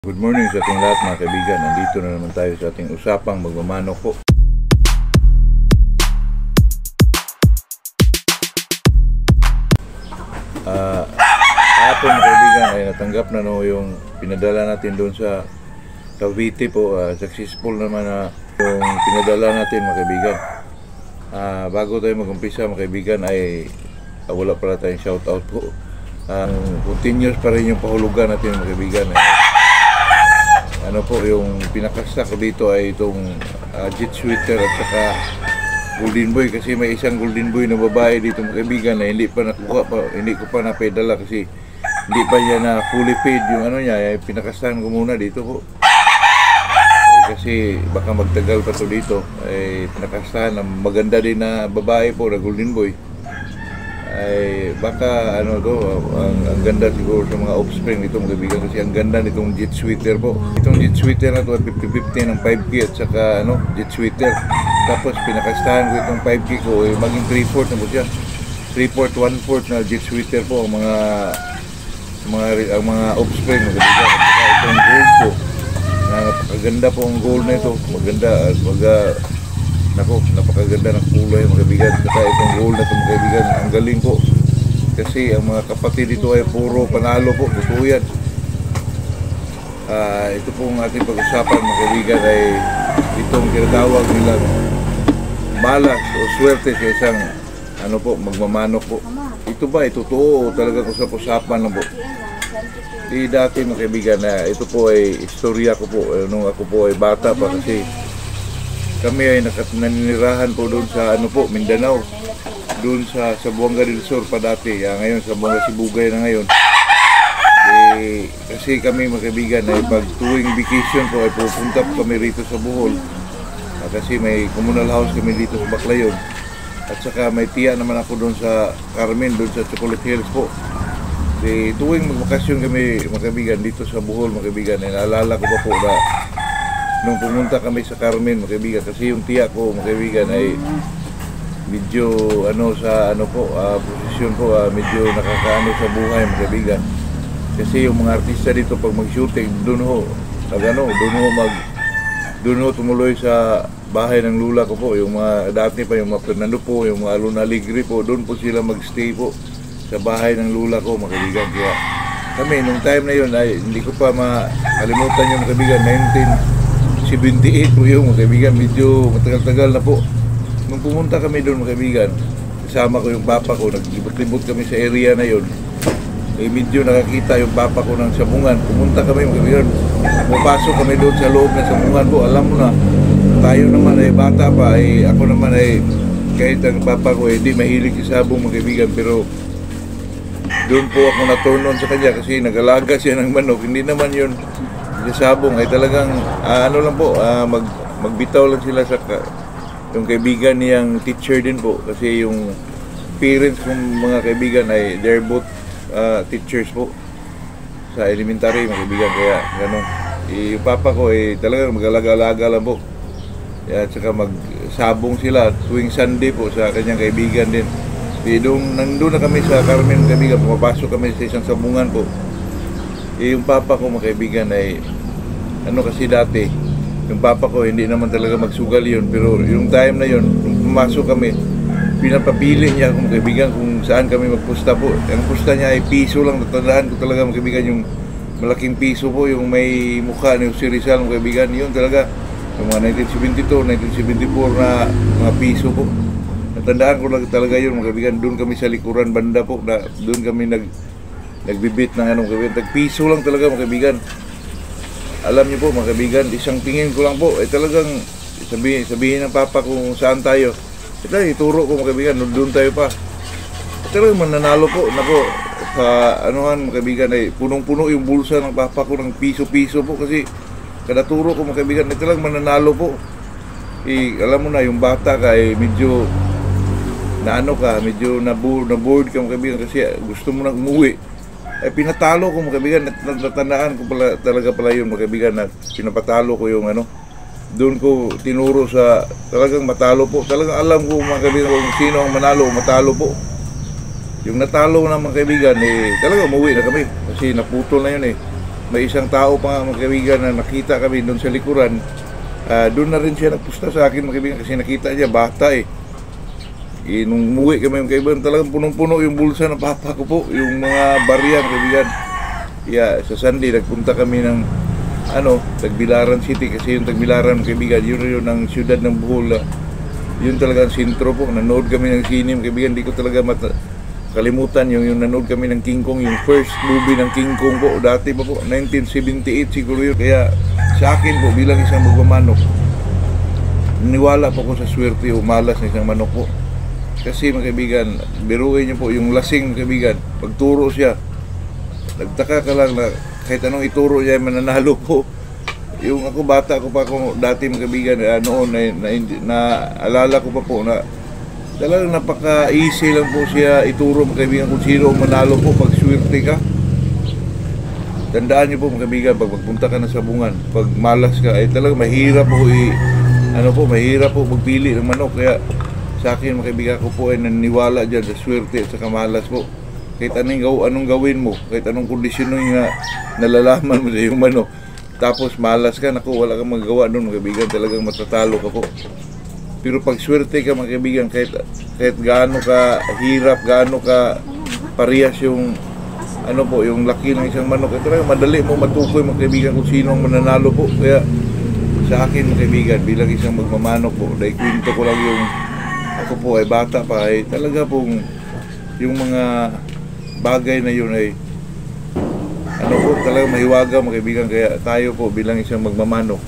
Good morning sa ating lahat mga kaibigan. Nandito na naman tayo sa ating usapang magmamanok po. Hapon mga kaibigan ay natanggap na yung pinadala natin doon sa Cavite po. Successful naman na yung pinadala natin mga kaibigan. Bago tayo mag-umpisa mga kaibigan ay wala pala tayong shoutout po. Continuous pa rin yung pahulugan natin mga kaibigan. Ano po, yung pinakasta ko dito ay itong jet sweater at saka golden boy, kasi may isang golden boy na babae dito mga kaibigan na hindi pa nakuha pa, hindi ko pa napedala kasi hindi pa niya na fully paid yung ano niya, ay pinakastahan ko muna dito po. Kasi baka magtagal pa to dito, ay pinakastahan na maganda din na babae po na golden boy. Ay baka ano to, ang ganda siguro sa mga offspring nito mga kaibigan, kasi ang ganda nitong jet sweater po. Itong jet sweater na to ay 50-50 ng 5K at saka jet sweater. Tapos pinakastahan ko itong 5K ko ay maging 3/4 na po siya. 3/4, 1/4 na jet sweater po ang mga offspring mga kaibigan. At saka itong gold po, napakaganda po ang gold na ito, maganda at napakaganda ng kulay mga kaibigan. Saka itong gold na ito mga kaibigan, ang galing po. Kasi ang mga kapatid dito ay puro panalo po, totoo yan. Ito pong ating pag-usapan mga kaibigan ay itong tinatawag nilang malas o swerte sa isang magmamanok po. Ito ba ay totoo o talagang usap-usapan lang po? Dati mga kaibigan na ito po ay istorya ko po nung ako po ay bata pa, kasi kami ay naninirahan po doon sa Mindanao, doon sa Buanga del Sur pa dati. Ngayon sa Buanga Sibugay na ngayon. Kasi kami mga kaibigan ay pag tuwing vacation po ay pupunta po kami rito sa Bohol. Kasi may communal house kami dito sa Baclayon. At saka may tiya naman ako doon sa Carmen, doon sa Chocolate Hills po. Tuwing magbakasyon kami mga kaibigan dito sa Bohol mga kaibigan, ay naalala ko pa po na nung pumunta kami sa Carmen mga kaibigan, kasi yung tiya ko mga kaibigan ay medyo posisyon po, medyo nakakaano sa buhay mga kaibigan. Kasi yung mga artista dito pag mag-shooting doon ho tumuloy sa bahay ng lula ko po, yung mga dati pa yung mga Fernando po, yung mga Luna Alegre po, doon po sila mag-stay po sa bahay ng lula ko mga kaibigan. Kaya kami nung time na yun ay hindi ko pa makalimutan yung mga kaibigan, 1978 po yung mga kaibigan, medyo matagal-tagal na po. Nung pumunta kami doon mga kaibigan, kasama ko yung papa ko, naglibot-libot kami sa area na yun. Medyo nakakita yung papa ko ng sabungan. Pumunta kami mga kaibigan, pumapasok kami doon sa loob ng sabungan po. Alam mo na, tayo naman ay bata pa, ako naman ay kahit ang papa ko hindi mahilig sa sabong mga kaibigan, pero doon po ako na-turn on sa kanya kasi nag-alaga siya ng manok. Hindi naman yun sa sabong, ay talagang magbitaw lang sila sa yung kaibigan niyang teacher din po, kasi yung parents kong mga kaibigan ay they're both teachers po sa elementary mga kaibigan. Kaya gano'n, yung papa ko ay talagang mag-alaga-alaga lang po. At saka magsabong sila tuwing Sunday po sa kanyang kaibigan din. Nandun na kami sa Carmen kaibigan, pumapasok kami sa isang sabungan po. Yung papa ko mga kaibigan ay kasi dati yung papa ko hindi naman talaga magsugal yun, pero yung time na yun nung pumasok kami, pinapapili niya mga kaibigan kung saan kami magpusta po. Ang pusta niya ay piso lang, natandaan ko talaga mga kaibigan, yung malaking piso po, yung may mukha ni Jose Rizal mga kaibigan. Yun talaga yung mga 1972, 1974 na mga piso po. Natandaan ko lang talaga yun mga kaibigan. Doon kami sa likuran banda po, doon kami nagbibit ng kaibigan. Tag-piso lang talaga mga kaibigan. Alam niyo po mga kaibigan, isang tingin ko lang po ay talagang sabihin ng papa kung saan tayo. Ituro ko mga kaibigan, doon tayo pa. Talagang mananalo po. Mga kaibigan ay punong-puno yung bulsa ng papa ko ng piso-piso po, kasi kada turo ko mga kaibigan ay talagang mananalo po. Alam mo na, yung bata ka ay medyo medyo na-bored ka mga kaibigan, kasi gusto mo nang umuwi. Pinatalo ko mga kaibigan, natandaan ko talaga yun mga kaibigan, na pinapatalo ko yung doon ko tinuro sa talagang matalo po. Talagang alam ko mga kaibigan kung sino ang manalo o matalo po. Yung natalo na mga kaibigan talagang umuwi na kami kasi naputol na yun may isang tao pa nga mga kaibigan na nakita kami doon sa likuran. Doon na rin siya nagpusta sa akin mga kaibigan kasi nakita niya bata eh. Nung umuwi kami mga kaibigan, talagang punong-puno yung bulsa ng papa ko po, yung mga barya mga kaibigan. Sa Sunday nagpunta kami ng Tagbilaran City kasi yung Tagbilaran mga kaibigan, yun ang siyudad ng Bohol. Yun talaga ang sentro po. Nanood kami ng sine mga kaibigan, hindi ko talaga kalimutan yung nanood kami ng King Kong, yung first movie ng King Kong po, dati pa po, 1978 siguro yun. Kaya sa akin po, bilang isang magmamanok, naniwala po ko sa swerte umalas ng isang manok po. Kasi mga kaibigan, biruin niyo po, yung lasing mga kaibigan, pagturo siya, nagtaka ka lang na kahit anong ituro niya, mananalo po. Yung ako bata ko pa ako dati mga kaibigan, noon na alala ko pa po na talagang napaka-easy lang po siya ituro mga kaibigan kung sino ang manalo po pag swerte ka. Tandaan niyo po mga kaibigan, pag magpunta ka na sa bungan, pag malas ka, ay talagang mahirap po mahirap po magpili ng manok. Kaya sa akin mga kaibigan ko po ay naniniwala dyan sa swerte at sa kamalas po. Kahit anong gawin mo, kahit anong kondisyon na nalalaman mo sa yung manok, tapos malas ka, naku, wala kang magawa doon mga kaibigan, talagang matatalo ka po. Pero pag swerte ka mga kaibigan, kahit gaano ka hirap, gaano ka parehas yung yung laki ng isang manok, talagang madali mo matukoy mga kaibigan kung sino ang mananalo po. Kaya sa akin mga kaibigan, bilang isang magmamanok po, dahil kwento ko lang yung ako po ay bata pa, ay talaga pong yung mga bagay na yun ay talagang mahiwaga mga kaibigan. Kaya tayo po bilang isang magmamanok,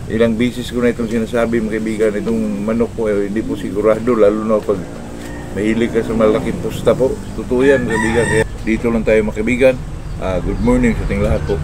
ilang bisis ko na itong sinasabi mga kaibigan, itong manok po ay hindi po sigurado, lalo na pag mahilig ka sa malaking pusta po. Totoo yan mga kaibigan. Kaya dito lang tayo mga kaibigan. Good morning sa ating lahat po.